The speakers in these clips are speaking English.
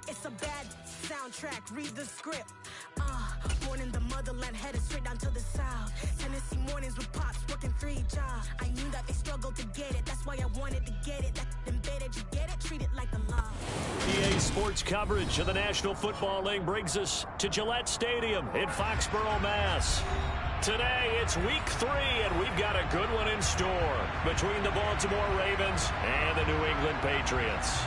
It's a bad soundtrack, read the script. Born in the motherland, headed straight down to the south. Tennessee mornings with pops, working 3 jobs. I knew that they struggled to get it, that's why I wanted to get it. That embedded, you get it, treat it like the law. EA Sports coverage of the National Football League brings us to Gillette Stadium in Foxborough, Mass. Today, it's week 3, and we've got a good one in store between the Baltimore Ravens and the New England Patriots.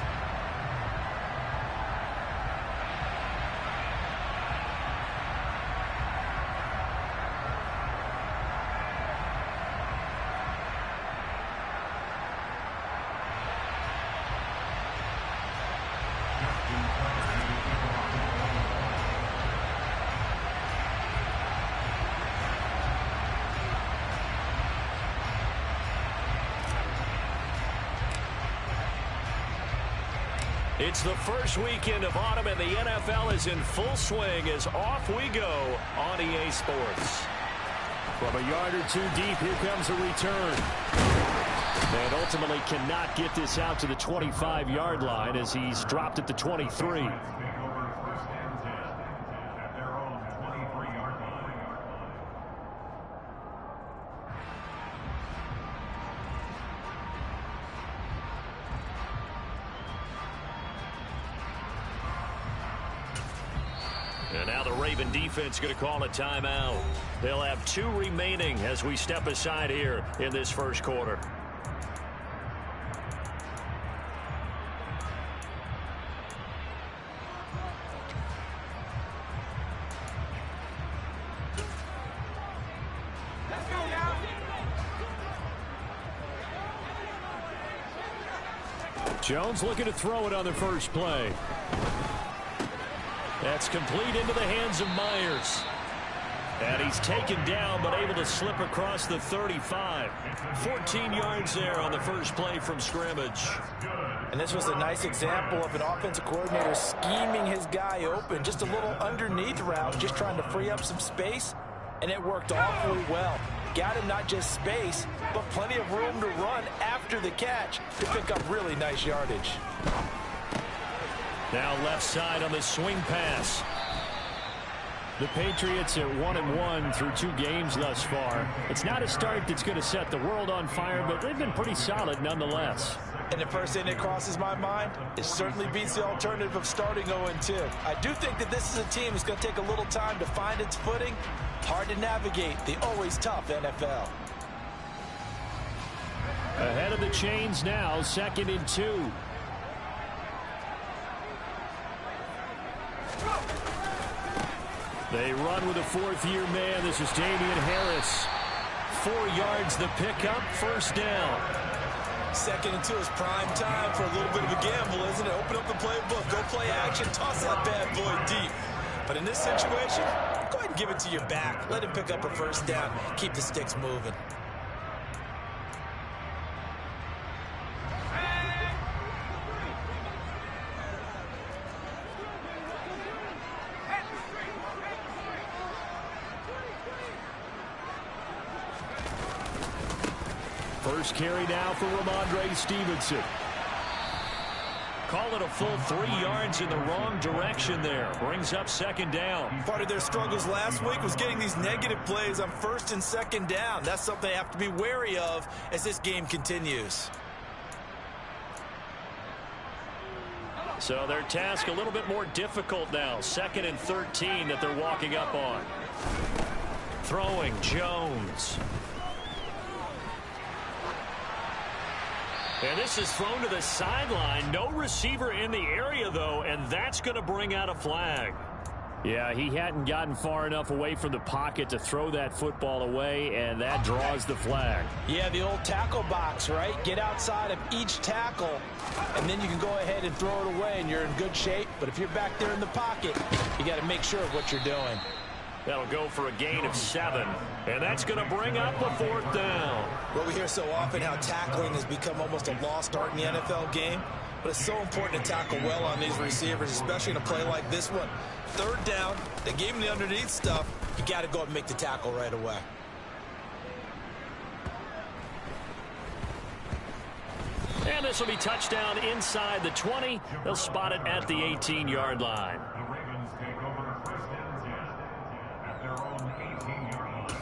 It's the first weekend of autumn, and the NFL is in full swing as off we go on EA Sports. From a yard or two deep, here comes a return. And ultimately cannot get this out to the 25-yard line as he's dropped at the 23. And now the Raven defense going to call a timeout. They'll have 2 remaining as we step aside here in this first quarter. Jones looking to throw it on the first play. That's complete into the hands of Myers. And he's taken down, but able to slip across the 35. 14 yards there on the first play from scrimmage. And this was a nice example of an offensive coordinator scheming his guy open. Just a little underneath route, just trying to free up some space. And it worked awfully well. Got him not just space, but plenty of room to run after the catch to pick up really nice yardage. Now left side on the swing pass. The Patriots at 1-1 through 2 games thus far. It's not a start that's going to set the world on fire, but they've been pretty solid nonetheless. And the first thing that crosses my mind, it certainly beats the alternative of starting 0-2. I do think that this is a team that's going to take a little time to find its footing. Hard to navigate the always tough NFL. Ahead of the chains now, 2nd and 2. They run with a 4th-year man. This is Damian Harris. 4 yards the pickup, first down. 2nd and 2 is prime time for a little bit of a gamble, isn't it? Open up the playbook, go play action, toss that bad boy deep. But in this situation, go ahead and give it to your back. Let him pick up a first down. Keep the sticks moving. First carry now for Ramondre Stevenson. Call it a full 3 yards in the wrong direction there. Brings up 2nd down. Part of their struggles last week was getting these negative plays on 1st and 2nd down. That's something they have to be wary of as this game continues. So their task a little bit more difficult now. 2nd and 13 that they're walking up on. Throwing Jones. And this is thrown to the sideline. No receiver in the area, though, and that's going to bring out a flag. Yeah, he hadn't gotten far enough away from the pocket to throw that football away, and that draws the flag. Yeah, the old tackle box, right? Get outside of each tackle, and then you can go ahead and throw it away, and you're in good shape. But if you're back there in the pocket, you got to make sure of what you're doing. That'll go for a gain of 7, and that's going to bring up a 4th down. Well, we hear so often how tackling has become almost a lost art in the NFL game, but it's so important to tackle well on these receivers, especially in a play like this one. 3rd down, they gave him the underneath stuff. You got to go and make the tackle right away. And this will be touchdown inside the 20. They'll spot it at the 18-yard line. The Ravens take over first and 10 at their own 18-yard line.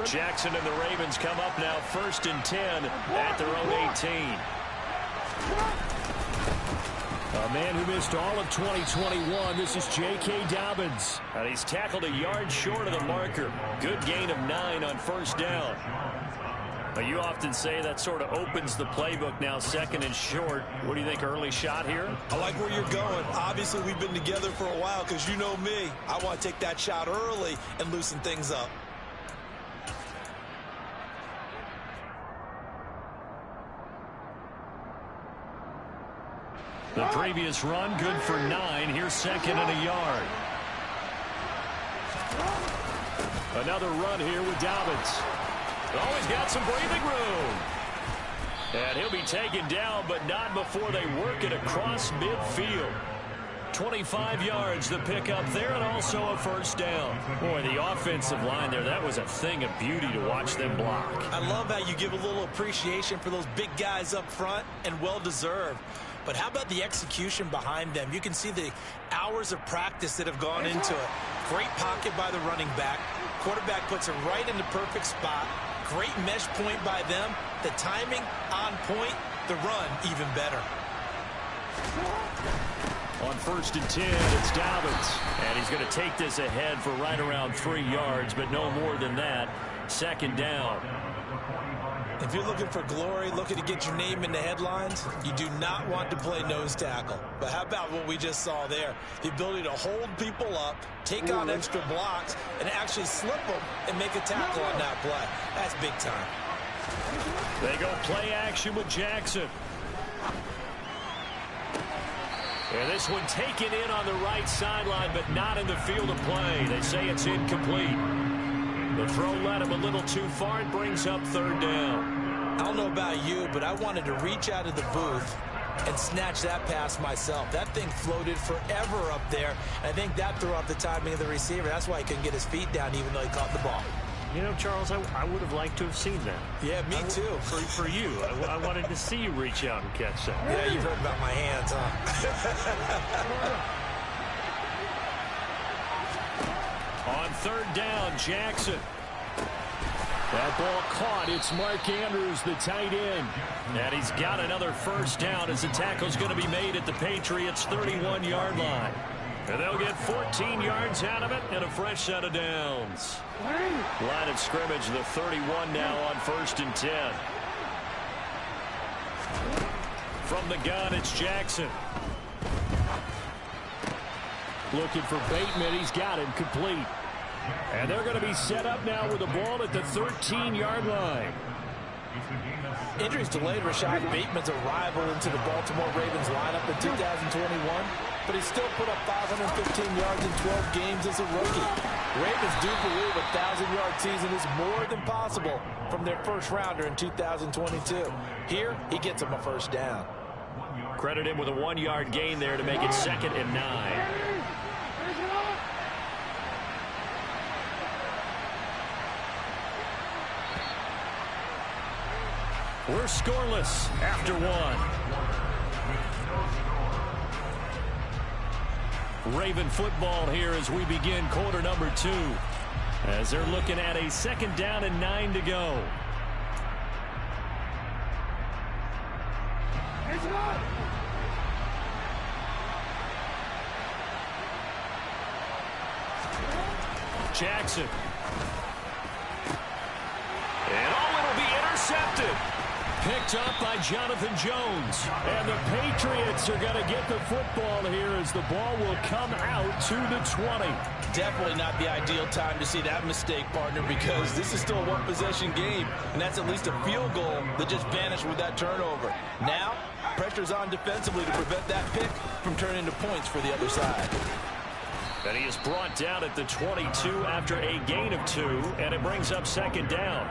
Jackson and the Ravens come up now first and 10 at their own 18. A man who missed all of 2021, this is J.K. Dobbins. And he's tackled a yard short of the marker. Good gain of 9 on first down. But you often say that sort of opens the playbook now, second and short. What do you think, early shot here? I like where you're going. Obviously, we've been together for a while because you know me. I want to take that shot early and loosen things up. The previous run, good for 9. Here's second and a yard. Another run here with Dobbins. Oh, he's got some breathing room. And he'll be taken down, but not before they work it across midfield. 25 yards the pick up there, and also a first down. Boy, the offensive line there, that was a thing of beauty to watch them block. I love how you give a little appreciation for those big guys up front, and well-deserved. But how about the execution behind them? You can see the hours of practice that have gone into it. Great pocket by the running back. Quarterback puts it right in the perfect spot. Great mesh point by them. The timing on point. The run even better. On first and 10, it's Dobbins. And he's going to take this ahead for right around 3 yards, but no more than that. Second down. If you're looking for glory, looking to get your name in the headlines, you do not want to play nose tackle. But how about what we just saw there? The ability to hold people up, take on extra blocks, and actually slip them and make a tackle on that play. That's big time. They go play action with Jackson. And this one taken in on the right sideline, but not in the field of play. They say it's incomplete. The throw led him a little too far. It brings up third down. I don't know about you, but I wanted to reach out of the booth and snatch that pass myself. That thing floated forever up there. I think that threw off the timing of the receiver. That's why he couldn't get his feet down even though he caught the ball. You know, Charles, I would have liked to have seen that. Yeah, me too. For you. I wanted to see you reach out and catch that. Yeah, you've heard about my hands, huh? On third down, Jackson. That ball caught. It's Mark Andrews, the tight end. And he's got another first down as the tackle's going to be made at the Patriots' 31-yard line. And they'll get 14 yards out of it and a fresh set of downs. Line of scrimmage, the 31 now on first and 10. From the gun, it's Jackson. Looking for Bateman. He's got him complete. And they're going to be set up now with the ball at the 13-yard line. Injuries delayed Rashad Bateman's arrival into the Baltimore Ravens lineup in 2021, but he still put up 515 yards in 12 games as a rookie. Ravens do believe a 1,000-yard season is more than possible from their first rounder in 2022. Here, he gets him a first down. Credit him with a 1-yard gain there to make it 2nd and 9. We're scoreless after 1. Raven football here as we begin quarter number 2. As they're looking at a 2nd down and 9 to go. Jackson. And it'll be intercepted. Picked up by Jonathan Jones. And the Patriots are going to get the football here as the ball will come out to the 20. Definitely not the ideal time to see that mistake, partner, because this is still a one-possession game, and that's at least a field goal that just vanished with that turnover. Now, pressure's on defensively to prevent that pick from turning into points for the other side. And he is brought down at the 22 after a gain of 2, and it brings up second down.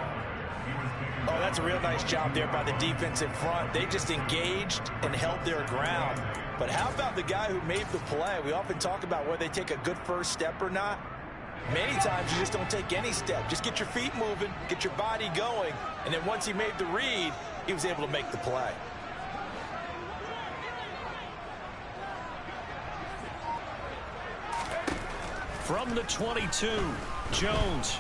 Oh, that's a real nice job there by the defensive front. They just engaged and held their ground. But how about the guy who made the play? We often talk about whether they take a good first step or not. Many times you just don't take any step. Just get your feet moving, get your body going, and then once he made the read, he was able to make the play. From the 22, Jones.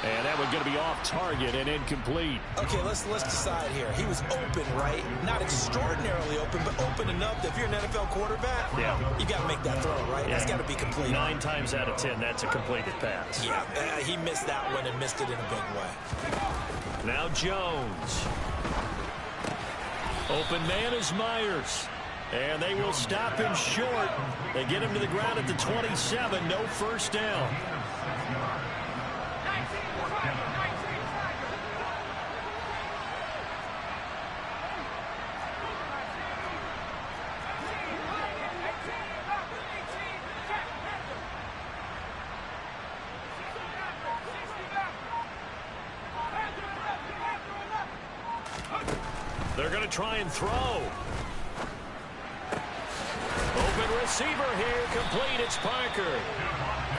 And that was going to be off target and incomplete. Okay, let's decide here. He was open, right? Not extraordinarily open, but open enough that if you're an NFL quarterback, you got to make that throw, right? Yeah. That's got to be complete. 9 times out of 10, that's a completed pass. Yeah, he missed that one and missed it in a big way. Now Jones. Open man is Myers. And they will stop him short. They get him to the ground at the 27. No first down. They're going to try and throw. Open receiver here, complete. It's Parker.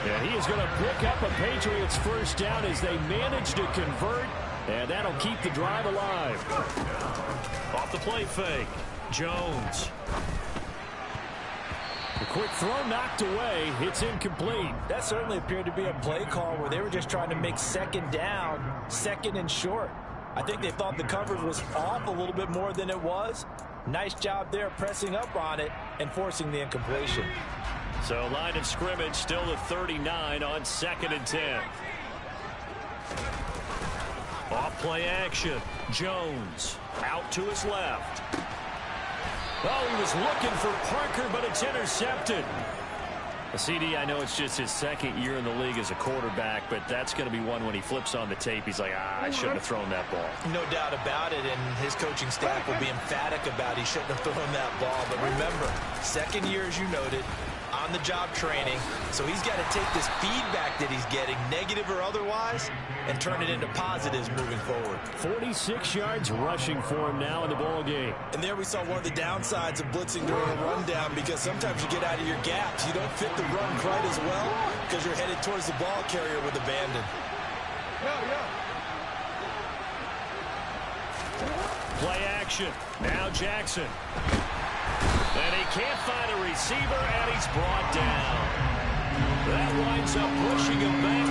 And he is going to pick up a Patriots first down as they manage to convert, and that'll keep the drive alive. Off the play fake, Jones. A quick throw knocked away. It's incomplete. That certainly appeared to be a play call where they were just trying to make second down, second and short. I think they thought the coverage was off a little bit more than it was. Nice job there pressing up on it and forcing the incompletion. So line of scrimmage still the 39 on 2nd and 10. Off play action. Jones out to his left. Oh, he was looking for Parker, but it's intercepted. CD, I know it's just his 2nd year in the league as a quarterback, but that's going to be one when he flips on the tape. He's like, I shouldn't have thrown that ball. No doubt about it, and his coaching staff will be emphatic about he shouldn't have thrown that ball. But remember, 2nd year, as you noted, on-the-job training, so he's got to take this feedback that he's getting, negative or otherwise, and turn it into positives moving forward. 46 yards rushing for him now in the ball game. And there we saw one of the downsides of blitzing during a rundown, because sometimes you get out of your gaps. You don't fit the run quite as well because you're headed towards the ball carrier with abandon. Play action. Now Jackson. And he can't find a receiver, and he's brought down. That winds up pushing him back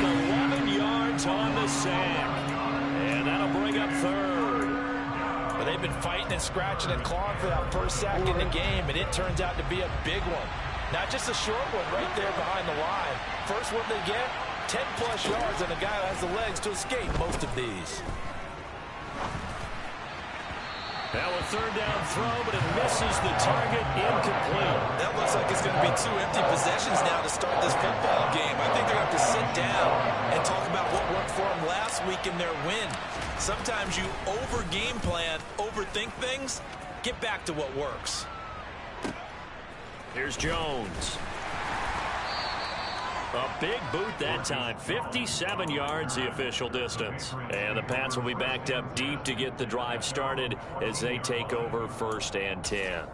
11 yards on the sack. And that'll bring up 3rd. But they've been fighting and scratching and clawing for that first sack in the game, and it turns out to be a big one. Not just a short one right there behind the line. First one they get, 10-plus yards, and a guy who has the legs to escape most of these. Now a 3rd down throw, but it misses the target, incomplete. That looks like it's going to be 2 empty possessions now to start this football game. I think they're going to have to sit down and talk about what worked for them last week in their win. Sometimes you over-game plan, overthink things, get back to what works. Here's Jones. A big boot that time. 57 yards the official distance. And the Pats will be backed up deep to get the drive started as they take over 1st and 10.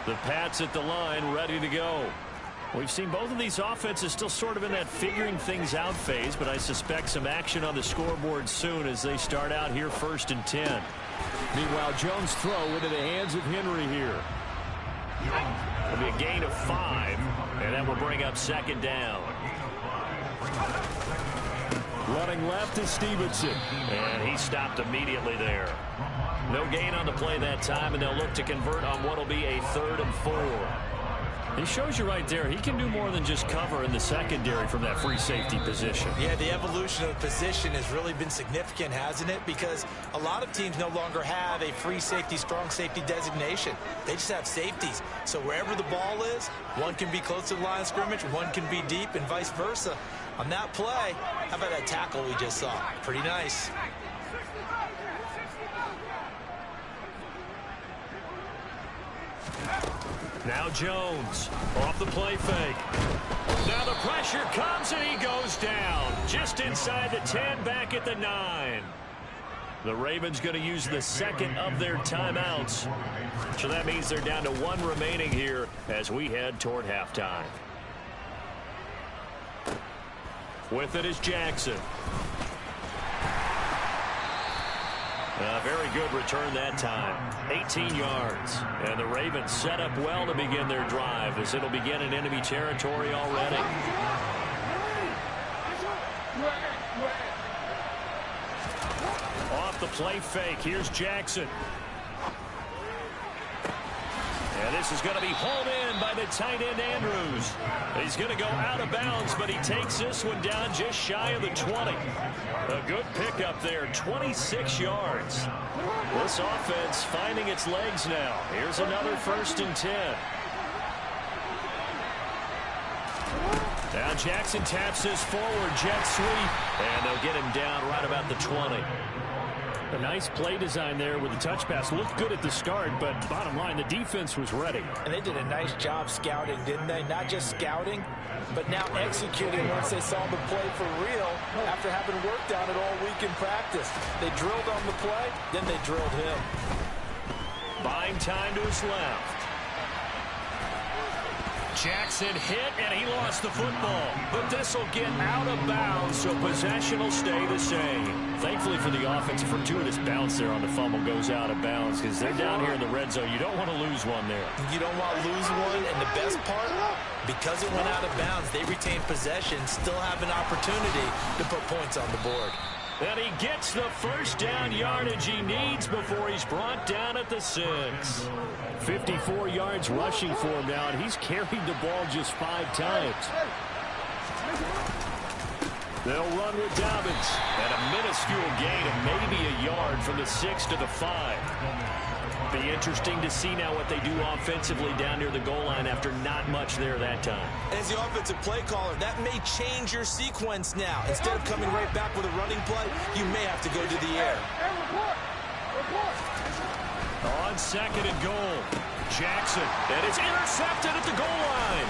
The Pats at the line ready to go. We've seen both of these offenses still sort of in that figuring things out phase, but I suspect some action on the scoreboard soon as they start out here 1st and 10. Meanwhile, Jones' throw into the hands of Henry here. It'll be a gain of 5, and that will bring up 2nd down. Running left is Stevenson, and he stopped immediately there. No gain on the play that time, and they'll look to convert on what will be a 3rd and 4. He shows you right there, he can do more than just cover in the secondary from that free safety position. Yeah, the evolution of the position has really been significant, hasn't it? Because a lot of teams no longer have a free safety, strong safety designation. They just have safeties. So wherever the ball is, one can be close to the line of scrimmage, one can be deep, and vice versa. On that play, how about that tackle we just saw? Pretty nice. Now Jones off the play fake. Now the pressure comes and he goes down. Just inside the 10, back at the 9. The Ravens going to use the second of their timeouts. So that means they're down to 1 remaining here as we head toward halftime. With it is Jackson. A very good return that time. 18 yards. And the Ravens set up well to begin their drive as it'll begin in enemy territory already. Off the play fake. Here's Jackson. And this is going to be hauled in by the tight end Andrews. He's going to go out of bounds, but he takes this one down just shy of the 20. A good pickup there, 26 yards. This offense finding its legs now. Here's another 1st and 10. Now Jackson taps this forward, jet sweep, and they'll get him down right about the 20. A nice play design there with the touch pass. Looked good at the start, but bottom line, the defense was ready. And they did a nice job scouting, didn't they? Not just scouting, but now executing once they saw the play for real after having worked on it all week in practice. They drilled on the play, then they drilled him. Buying time to his left. Jackson hit, and he lost the football. But this will get out of bounds, so possession will stay the same. Thankfully for the offense, a fortuitous bounce there on the fumble goes out of bounds because they're down here in the red zone. You don't want to lose one there. You don't want to lose one, and the best part, because it went out of bounds, they retained possession, still have an opportunity to put points on the board. And he gets the first down yardage he needs before he's brought down at the 6. 54 yards rushing for him now, and he's carried the ball just 5 times. They'll run with Dobbins. And a minuscule gain of maybe a yard from the 6 to the 5. Be interesting to see now what they do offensively down near the goal line after not much there that time. As the offensive play caller, that may change your sequence now. Instead of coming right back with a running play, you may have to go to the air. On 2nd and goal, Jackson, and it's intercepted at the goal line.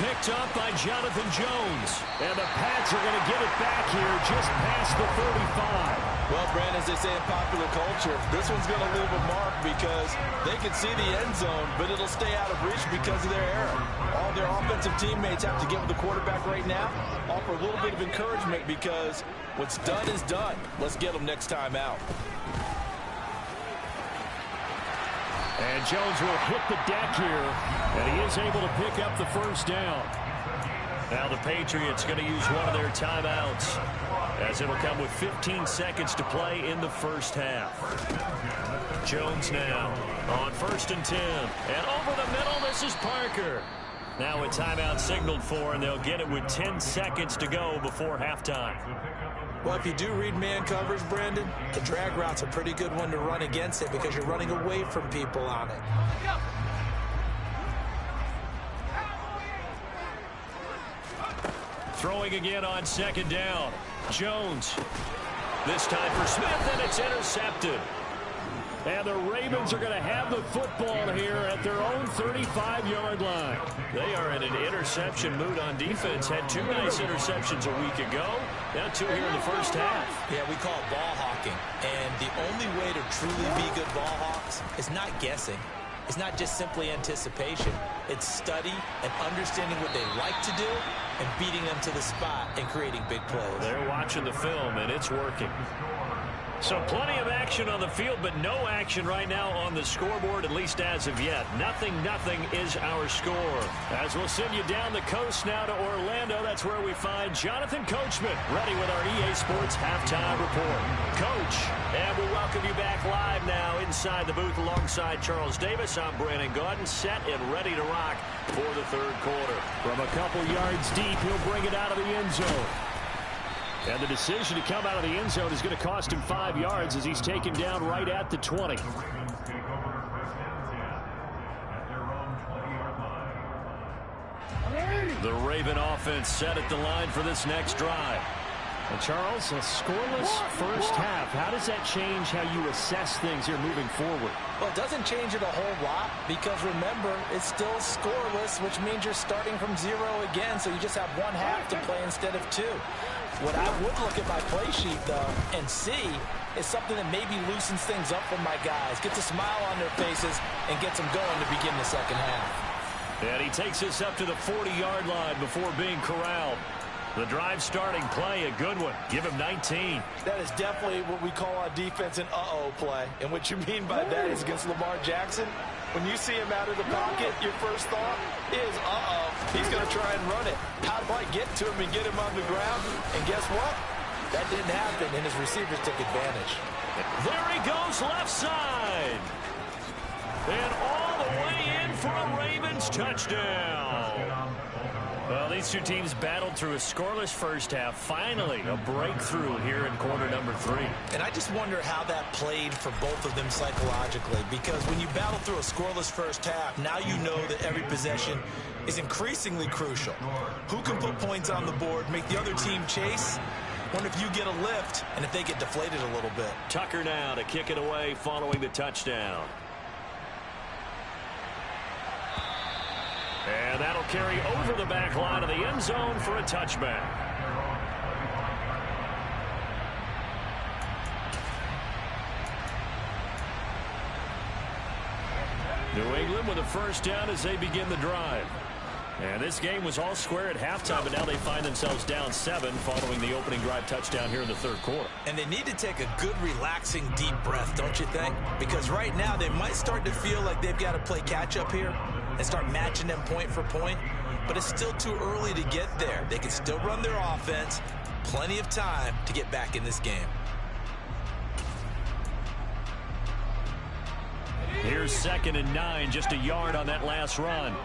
Picked up by Jonathan Jones. And the Pats are going to get it back here just past the 35. Well, Brandon, as they say in popular culture, this one's going to leave a mark because they can see the end zone, but it'll stay out of reach because of their error. All their offensive teammates have to get with the quarterback right now, offer a little bit of encouragement because what's done is done. Let's get them next time out. And Jones will hit the deck here, and he is able to pick up the first down. Now the Patriots going to use one of their timeouts as it'll come with 15 seconds to play in the first half. Jones now on 1st and 10. And over the middle, this is Parker. Now a timeout signaled for, and they'll get it with 10 seconds to go before halftime. Well, if you do read man coverage, Brandon, the drag route's a pretty good one to run against it because you're running away from people on it. Throwing again on 2nd down. Jones. This time for Smith, and it's intercepted. And the Ravens are going to have the football here at their own 35-yard line. They are in an interception mood on defense. Had 2 nice interceptions a week ago. Now 2 here in the first half. Yeah, we call it ball hawking. And the only way to truly be good ball hawks is not guessing. It's not just simply anticipation. It's study and understanding what they like to do and beating them to the spot and creating big plays. They're watching the film, and it's working. So plenty of action on the field, but no action right now on the scoreboard, at least as of yet. 0-0 is our score. As we'll send you down the coast now to Orlando, that's where we find Jonathan Coachman, ready with our EA Sports Halftime Report. Coach, and we'll welcome you back live now inside the booth alongside Charles Davis. I'm Brandon Gaudin, set and ready to rock for the 3rd quarter. From a couple yards deep, he'll bring it out of the end zone. And the decision to come out of the end zone is going to cost him 5 yards as he's taken down right at the 20. The Raven offense set at the line for this next drive. And Charles, a scoreless first half. How does that change how you assess things here moving forward? Well, it doesn't change it a whole lot because, remember, it's still scoreless, which means you're starting from 0 again, so you just have one half to play instead of 2. What I would look at my play sheet, though, and see is something that maybe loosens things up for my guys, gets a smile on their faces, and gets them going to begin the second half. And he takes us up to the 40-yard line before being corralled. The drive starting play, a good one. Give him 19. That is definitely what we call on defense an uh-oh play. And what you mean by that is against Lamar Jackson, when you see him out of the pocket, your first thought is, uh-oh, he's going to try and run it. How do I get to him and get him on the ground? And guess what? That didn't happen, and his receivers took advantage. There he goes, left side. And all the way in for a Ravens touchdown. Well, these two teams battled through a scoreless first half. Finally, a breakthrough here in quarter number 3. And I just wonder how that played for both of them psychologically, because when you battle through a scoreless first half, now you know that every possession is increasingly crucial. Who can put points on the board, make the other team chase? Wonder if you get a lift and if they get deflated a little bit. Tucker now to kick it away following the touchdown. And that'll carry over the back line of the end zone for a touchback. New England with a first down as they begin the drive. And this game was all square at halftime, but now they find themselves down 7 following the opening drive touchdown here in the third quarter. And they need to take a good, relaxing, deep breath, don't you think? Because right now they might start to feel like they've got to play catch-up here and start matching them point for point. But it's still too early to get there. They can still run their offense. Plenty of time to get back in this game. Here's 2nd and 9, just a yard on that last run.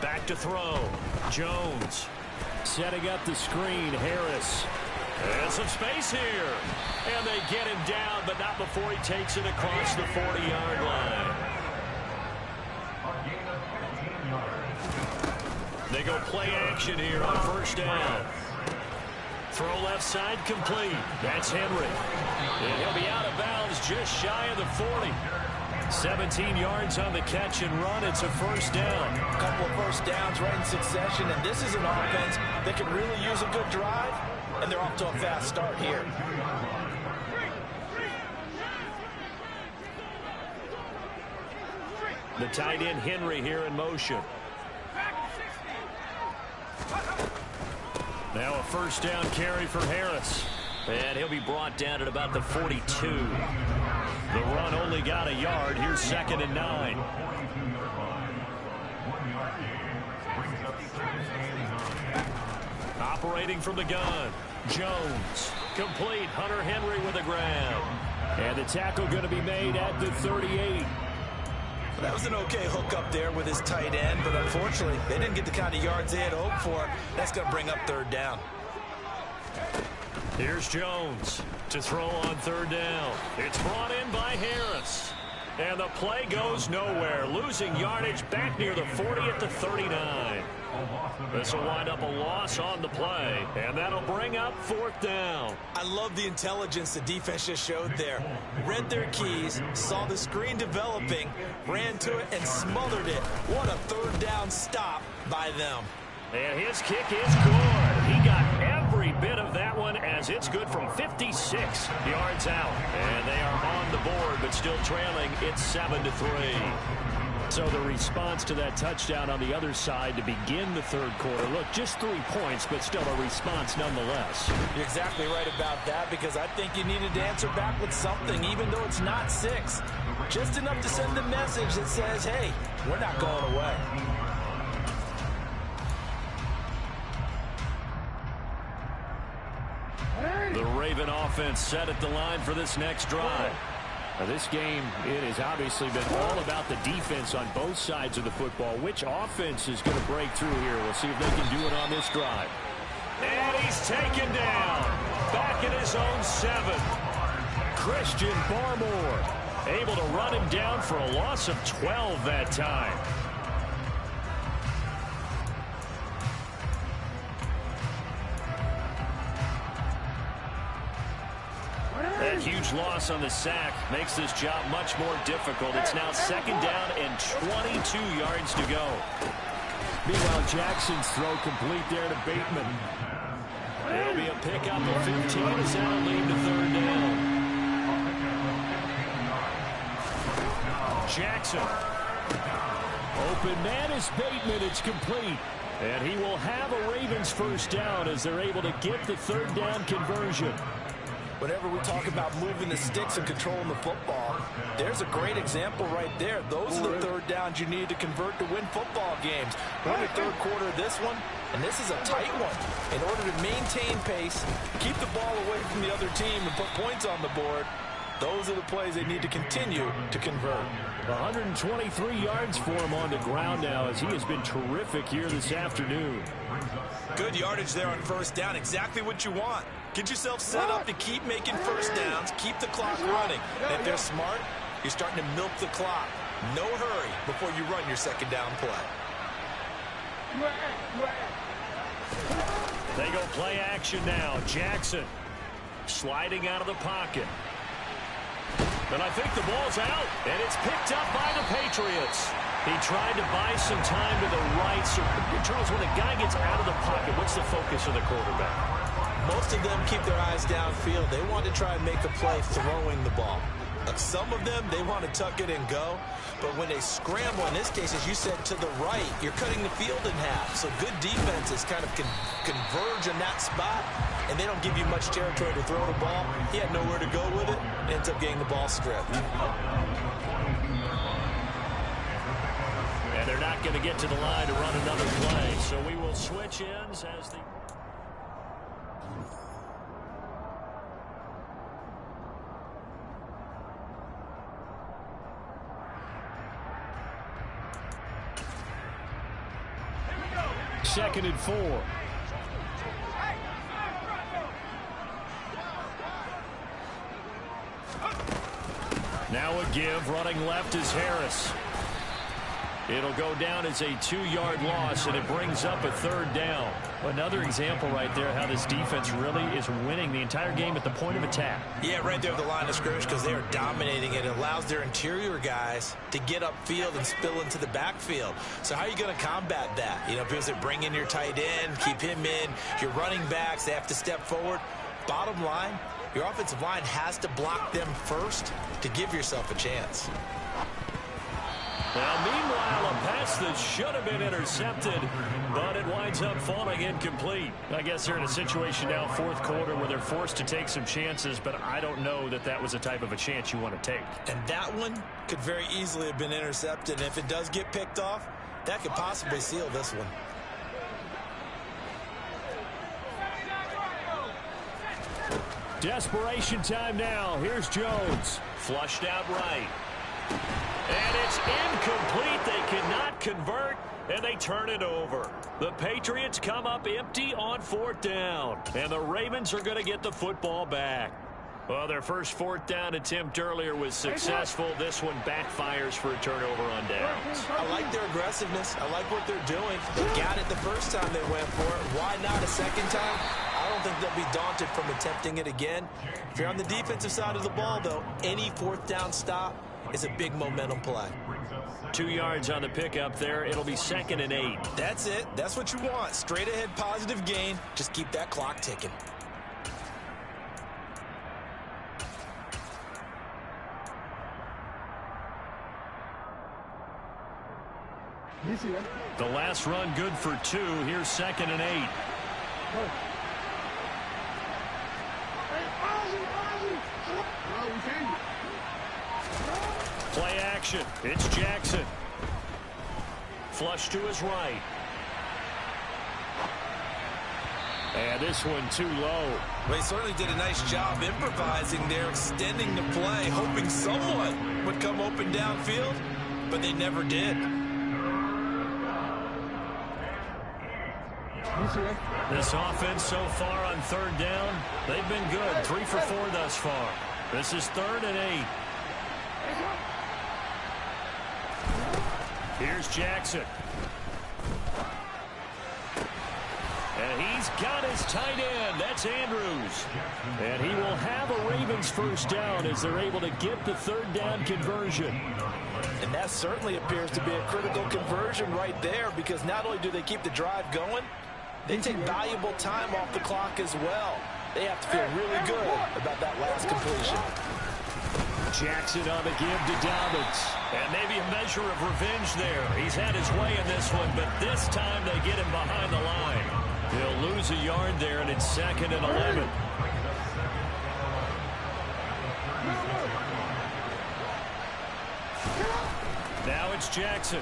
Back to throw. Jones setting up the screen. Harris. And some space here. And they get him down, but not before he takes it across the 40-yard line. They go play action here on first down. Throw left side complete. That's Henry. And he'll be out of bounds just shy of the 40. 17 yards on the catch and run. It's a first down. A couple of first downs right in succession, and this is an offense that could really use a good drive, and they're off to a fast start here. The tight end Henry here in motion. Now a first down carry for Harris. And he'll be brought down at about the 42. The run only got a yard. Here's 2nd and 9. Operating from the gun. Jones. Complete. Hunter Henry with a grab. And the tackle going to be made at the 38. That was an okay hook up there with his tight end, but unfortunately, they didn't get the kind of yards they had hoped for. That's going to bring up 3rd down. Here's Jones to throw on 3rd down. It's brought in by Harris. And the play goes nowhere. Losing yardage back near the 40 at the 39. This will wind up a loss on the play. And that'll bring up 4th down. I love the intelligence the defense just showed there. Read their keys, saw the screen developing, ran to it, and smothered it. What a 3rd down stop by them. And his kick is good. He got every bit of that one as it's good from 56 yards out. And they are on the board, but still trailing. It's 7-3. So the response to that touchdown on the other side to begin the 3rd quarter. Look, just 3 points, but still a response nonetheless. You're exactly right about that, because I think you needed to answer back with something, even though it's not 6. Just enough to send a message that says, hey, we're not going away. The Raven offense set at the line for this next drive. Now this game, it has obviously been all about the defense on both sides of the football. Which offense is going to break through here? We'll see if they can do it on this drive. And he's taken down. Back in his own 7. Christian Barmore able to run him down for a loss of 12 that time. That huge loss on the sack makes this job much more difficult. It's now 2nd down and 22 yards to go. Meanwhile, Jackson's throw complete there to Bateman. It'll be a pickup of 15 as that'll lead to 3rd down. Jackson. Open man is Bateman. It's complete. And he will have a Ravens 1st down as they're able to get the 3rd down conversion. Whenever we talk about moving the sticks and controlling the football, there's a great example right there. Those are the 3rd downs you need to convert to win football games. We're in the 3rd quarter of this one, and this is a tight one. In order to maintain pace, keep the ball away from the other team, and put points on the board, those are the plays they need to continue to convert. 123 yards for him on the ground now as he has been terrific here this afternoon. Good yardage there on 1st down. Exactly what you want. Get yourself set up to keep making 1st downs, keep the clock running. And if they're smart, you're starting to milk the clock. No hurry before you run your 2nd down play. They go play action now. Jackson sliding out of the pocket. And I think the ball's out, and it's picked up by the Patriots. He tried to buy some time to the right. So, Charles, when a guy gets out of the pocket, what's the focus of the quarterback? Most of them keep their eyes downfield. They want to try and make a play throwing the ball. Some of them, they want to tuck it and go. But when they scramble, in this case, as you said, to the right, you're cutting the field in half. So good defenses kind of converge in that spot, and they don't give you much territory to throw the ball. He had nowhere to go with it, and ends up getting the ball stripped. And they're not going to get to the line to run another play. So we will switch ends as the... Second and 4. Now a give. Running left is Harris. It'll go down as a 2-yard loss, and it brings up a 3rd down. Another example right there how this defense really is winning the entire game at the point of attack. Yeah, right there at the line of scrimmage because they are dominating it. It allows their interior guys to get upfield and spill into the backfield. So how are you going to combat that? You know, because they bring in your tight end, keep him in. Your running backs, they have to step forward. Bottom line, your offensive line has to block them first to give yourself a chance. Now, meanwhile, a pass that should have been intercepted, but it winds up falling incomplete. I guess they're in a situation now, 4th quarter, where they're forced to take some chances, but I don't know that that was the type of a chance you want to take. And that one could very easily have been intercepted. And if it does get picked off, that could possibly seal this one. Desperation time now. Here's Jones. Flushed out right. And it's incomplete. They cannot convert, and they turn it over. The Patriots come up empty on 4th down, and the Ravens are going to get the football back. Well, their first 4th down attempt earlier was successful. This one backfires for a turnover on downs. I like their aggressiveness. I like what they're doing. They got it the first time they went for it. Why not a second time? I don't think they'll be daunted from attempting it again. If you're on the defensive side of the ball, though, any 4th down stop is a big momentum play. 2 yards on the pickup there. It'll be 2nd and 8. That's it. That's what you want. Straight ahead positive gain. Just keep that clock ticking. The last run good for 2. Here's 2nd and 8. Play action. It's Jackson. Flush to his right. And this one too low. Well, he certainly did a nice job improvising there, extending the play, hoping someone would come open downfield, but they never did. This offense so far on 3rd down, they've been good. 3 for 4 thus far. This is 3rd and 8. Here's Jackson. And he's got his tight end. That's Andrews. lose. And he will have a Ravens first down as they're able to get the third down conversion. And that certainly appears to be a critical conversion right there, because not only do they keep the drive going, they take valuable time off the clock as well. They have to feel really good about that last completion. Jackson on the give to Dobbins. And maybe a measure of revenge there. He's had his way in this one, but this time they get him behind the line. He'll lose a yard there, and it's 2nd and 11. Now it's Jackson.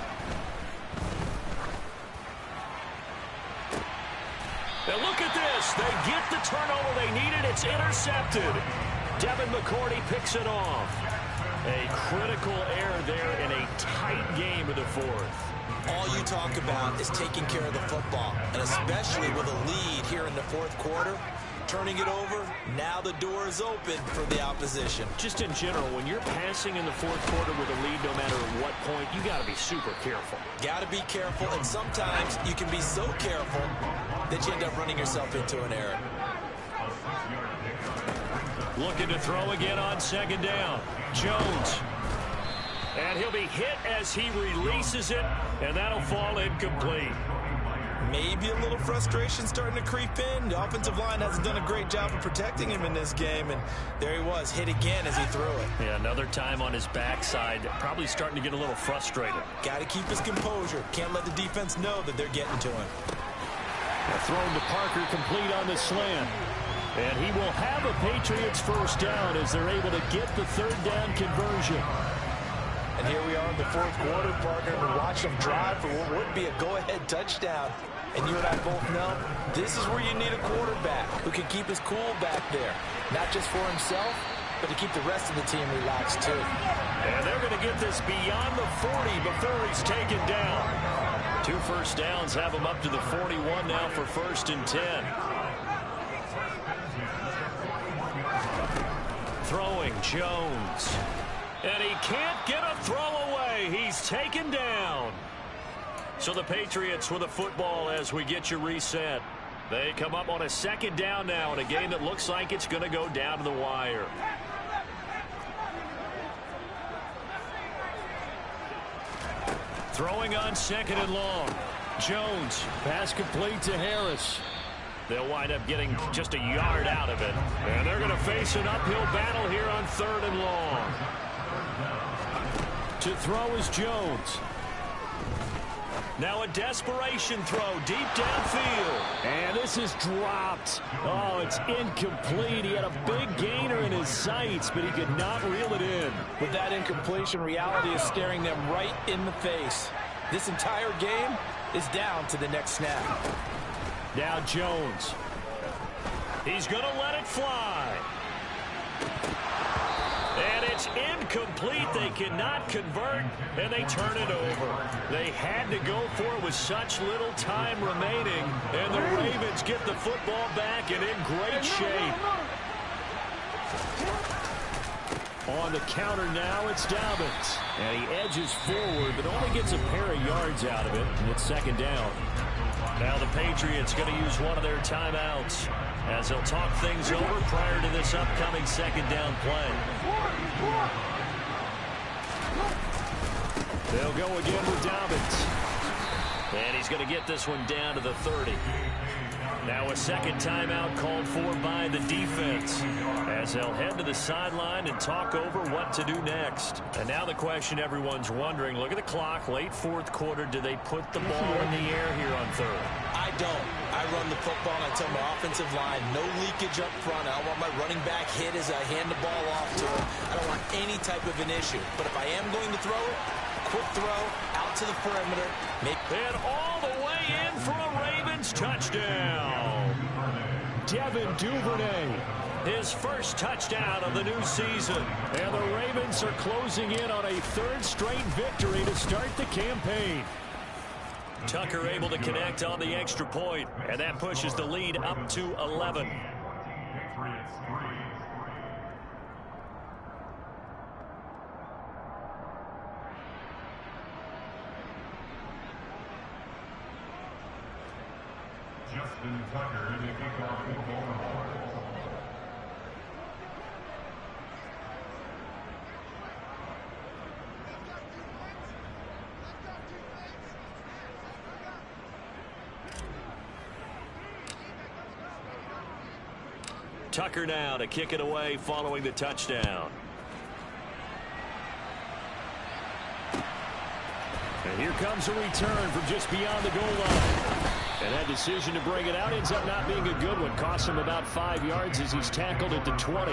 Now look at this. They get the turnover they needed. It's intercepted. Devin McCourty picks it off. A critical error there in a tight game of the fourth. All you talk about is taking care of the football, and especially with a lead here in the fourth quarter, turning it over, now the door is open for the opposition. Just in general, when you're passing in the fourth quarter with a lead, no matter at what point, you got to be super careful. Got to be careful, and sometimes you can be so careful that you end up running yourself into an error. Looking to throw again on 2nd down. Jones. And he'll be hit as he releases it, and that'll fall incomplete. Maybe a little frustration starting to creep in. The offensive line hasn't done a great job of protecting him in this game, and there he was, hit again as he threw it. Yeah, another time on his backside, probably starting to get a little frustrated. Got to keep his composure. Can't let the defense know that they're getting to him. Thrown to Parker, complete on the slant. And he will have a Patriots first down as they're able to get the third down conversion. And here we are in the fourth quarter, partner, and watch them drive for what would be a go-ahead touchdown. And you and I both know this is where you need a quarterback who can keep his cool back there. Not just for himself, but to keep the rest of the team relaxed too. And they're going to get this beyond the 40 before he's taken down. 2 first downs have him up to the 41 now for 1st and 10. Throwing Jones. And he can't get a throw away. He's taken down. So the Patriots with the football as we get you reset. They come up on a 2nd down now in a game that looks like it's going to go down to the wire. Throwing on 2nd and long. Jones. Pass complete to Harris. They'll wind up getting just a yard out of it. And they're going to face an uphill battle here on 3rd and long. To throw is Jones. Now a desperation throw deep downfield. And this is dropped. Oh, it's incomplete. He had a big gainer in his sights, but he could not reel it in. With that incompletion, reality is staring them right in the face. This entire game is down to the next snap. Now Jones. He's going to let it fly. And it's incomplete. They cannot convert, and they turn it over. They had to go for it with such little time remaining, and the Ravens get the football back and in great shape. On the counter now, it's Dobbins. And he edges forward, but only gets a pair of yards out of it, and it's 2nd down. Now the Patriots going to use one of their timeouts as they'll talk things over prior to this upcoming 2nd down play. They'll go again with Dobbins. And he's going to get this one down to the 30. Now a 2nd timeout called for by the defense as they'll head to the sideline and talk over what to do next. And now the question everyone's wondering, look at the clock, late 4th quarter, do they put the ball in the air here on 3rd? I don't. I run the football and I tell my offensive line, no leakage up front. I don't want my running back hit as I hand the ball off to him. I don't want any type of an issue. But if I am going to throw it, quick throw, out to the perimeter. And all the way in for a Ravens touchdown. Devin Duvernay, his first touchdown of the new season. And the Ravens are closing in on a 3rd straight victory to start the campaign. Tucker able to connect on the extra point, and that pushes the lead up to 11. Justin Tucker, the kickoff for Baltimore. Tucker now to kick it away following the touchdown. And here comes a return from just beyond the goal line. And that decision to bring it out ends up not being a good one. Costs him about 5 yards as he's tackled at the 20.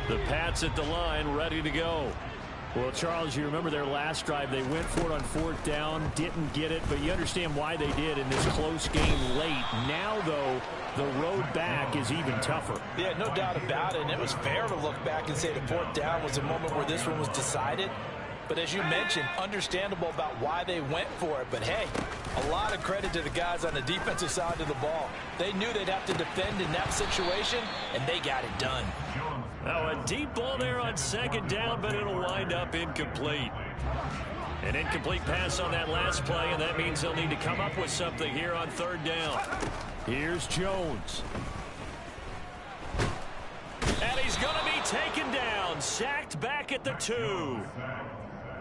The Pats at the line, ready to go. Well, Charles, you remember their last drive. They went for it on 4th down, didn't get it, but you understand why they did in this close game late. Now, though, the road back is even tougher. Yeah, no doubt about it, and it was fair to look back and say the 4th down was a moment where this one was decided. But as you mentioned, understandable about why they went for it. But, hey, a lot of credit to the guys on the defensive side of the ball. They knew they'd have to defend in that situation, and they got it done. Now, a deep ball there on 2nd down, but it'll wind up incomplete. An incomplete pass on that last play, and that means they'll need to come up with something here on 3rd down. Here's Jones. And he's going to be taken down, sacked back at the 2.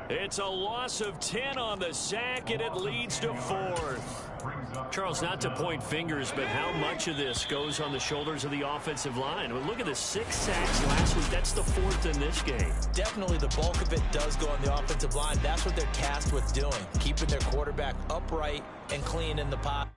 It's a loss of 10 on the sack, and it leads to 4th. Charles, not to point fingers, but how much of this goes on the shoulders of the offensive line? Well, look at the 6 sacks last week. That's the 4th in this game. Definitely the bulk of it does go on the offensive line. That's what they're tasked with doing, keeping their quarterback upright and clean in the pocket.